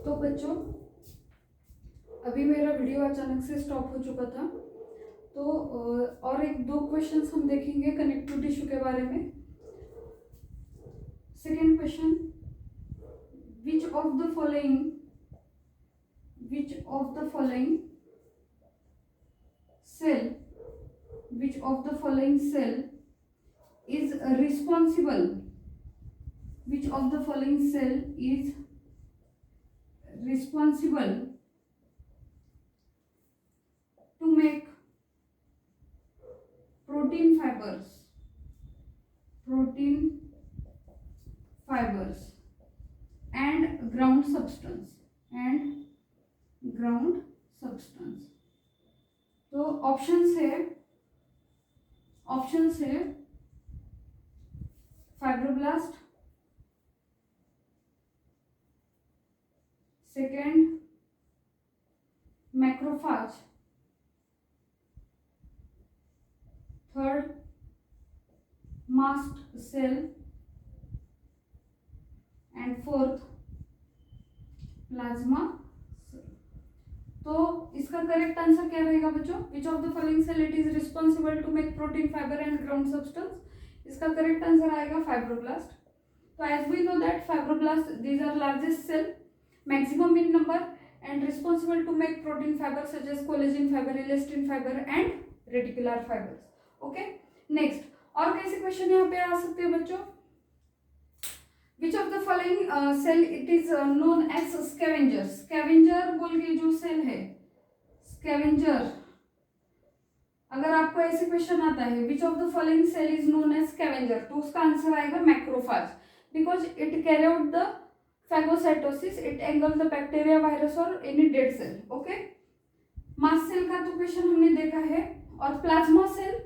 तो बच्चों, अभी मेरा वीडियो अचानक से स्टॉप हो चुका था, तो और एक दो क्वेश्चंस हम देखेंगे कनेक्टिव टिश्यू के बारे में। Second question, which of the following cell is responsible to make protein fibers and ground substance तो ऑप्शंस है fibroblast, second macrophage, third mast cell and fourth plasma cell. तो इसका करेक्ट आंसर क्या रहेगा बच्चों? Which of the following cell it is responsible to make protein fibre and ground substance? इसका correct answer आएगा fibroblast. तो as we know that fibroblast these are largest cell, maximum in number and responsible to make protein fibre such as collagen fibre, elastin fibre and reticular fibres. Okay, next और कैसे question यहाँ पे आ सकते हैं बच्चों? Which of the following cell it is known as scavenger? Scavenger बोल के जो सेल है, स्कैवेंजर, अगर आपको ऐसे क्वेश्चन आता है which of the following cell is known as scavenger, तो उसका आंसर आएगा macrophage, because it carry out the phagocytosis, it engulf the bacteria, virus और any dead cell. Okay, mast cell का तो क्वेश्चन हमने देखा है। और प्लाज्मा सेल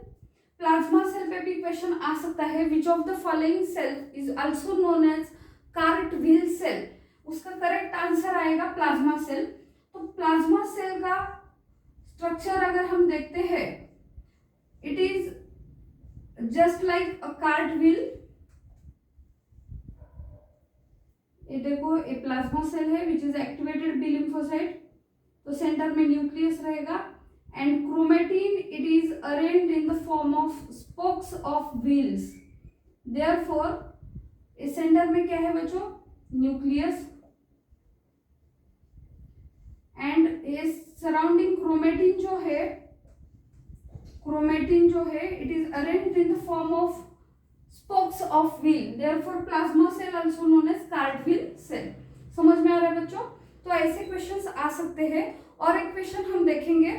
पे भी क्वेश्चन आ सकता है, which of the following cell is also known as cartwheel cell? उसका करेक्ट आंसर आएगा प्लाज्मा सेल। तो प्लाज्मा सेल का स्ट्रक्चर अगर हम देखते हैं, it is just like a cartwheel. ये देखो, ये प्लाज्मा सेल है which is activated B lymphocyte, तो सेंटर में न्यूक्लियस रहेगा and chromatin it is arranged in the form of spokes of wheels. Therefore इस सेंटर में क्या है बच्चों? न्यूक्लियस, एंड ये सराउंडिंग क्रोमेटिन जो है it is arranged in the form of spokes of wheel, therefore plasma cell also known as cartwheel cell। समझ में आ रहा है बच्चों? तो ऐसे क्वेश्चंस आ सकते हैं। और एक क्वेश्चन हम देखेंगे,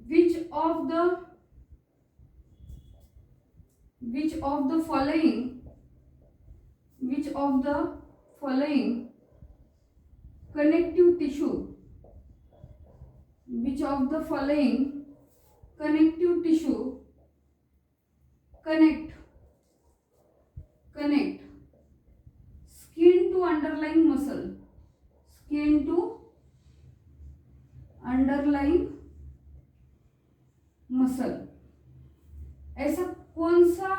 which of the following connective tissue connect skin to underlying muscle? ऐसा कौन सा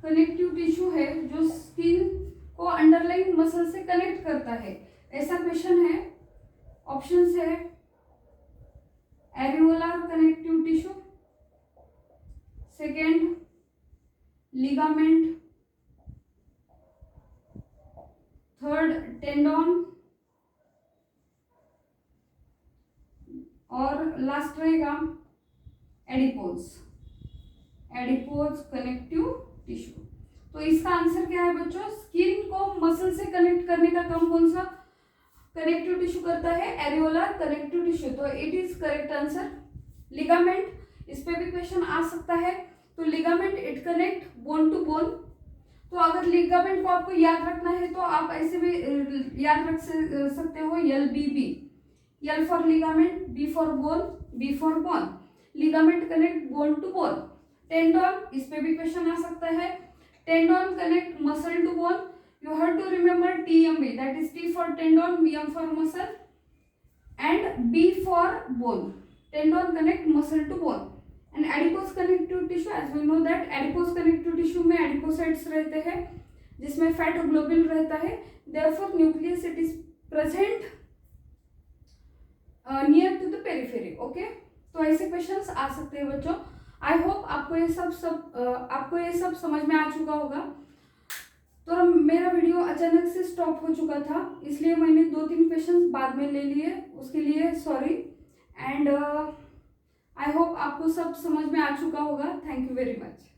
कनेक्टिव टिश्यू है जो स्किन को अंडरलाइन मसल से कनेक्ट करता है? ऐसा क्वेश्चन है। ऑप्शंस है areolar connective tissue, second ligament, third tendon, और लास्ट रहेगा एडिपोज कनेक्टिव टिश्यू। तो इसका आंसर क्या है बच्चों? स्किन को मसल से कनेक्ट करने का काम कौन सा कनेक्टिव टिश्यू करता है? Areolar connective tissue. तो it is correct answer. Ligament, इस पे भी क्वेश्चन आ सकता है। तो ligament it connect bone to bone. तो अगर लिगामेंट को आपको याद रखना है तो आप ऐसे भी याद रख सकते हो, LBB, L for ligament, B for bone, B for bone. Ligament connect bone to bone. Tendon, इस पे भी क्वेश्चन आ सकता है। Tendon connect muscle to bone, you have to remember TMB, that is T for tendon, BM for muscle, and B for bone. Tendon connect muscle to bone. And adipose connective tissue, as we know that adipose connective tissue में adipocytes रहते हैं जिसमें fat globin रहता है, therefore nucleus it is present near to the periphery. Okay, तो ऐसे questions आ सकते हैं बच्चों. आई होप आपको ये सब समझ में आ चुका होगा. तो मेरा वीडियो अचानक से स्टॉप हो चुका था, इसलिए मैंने 2-3 क्वेश्चंस बाद में ले लिए, उसके लिए सॉरी. एंड आई होप आपको सब समझ में आ चुका होगा. Thank you very much.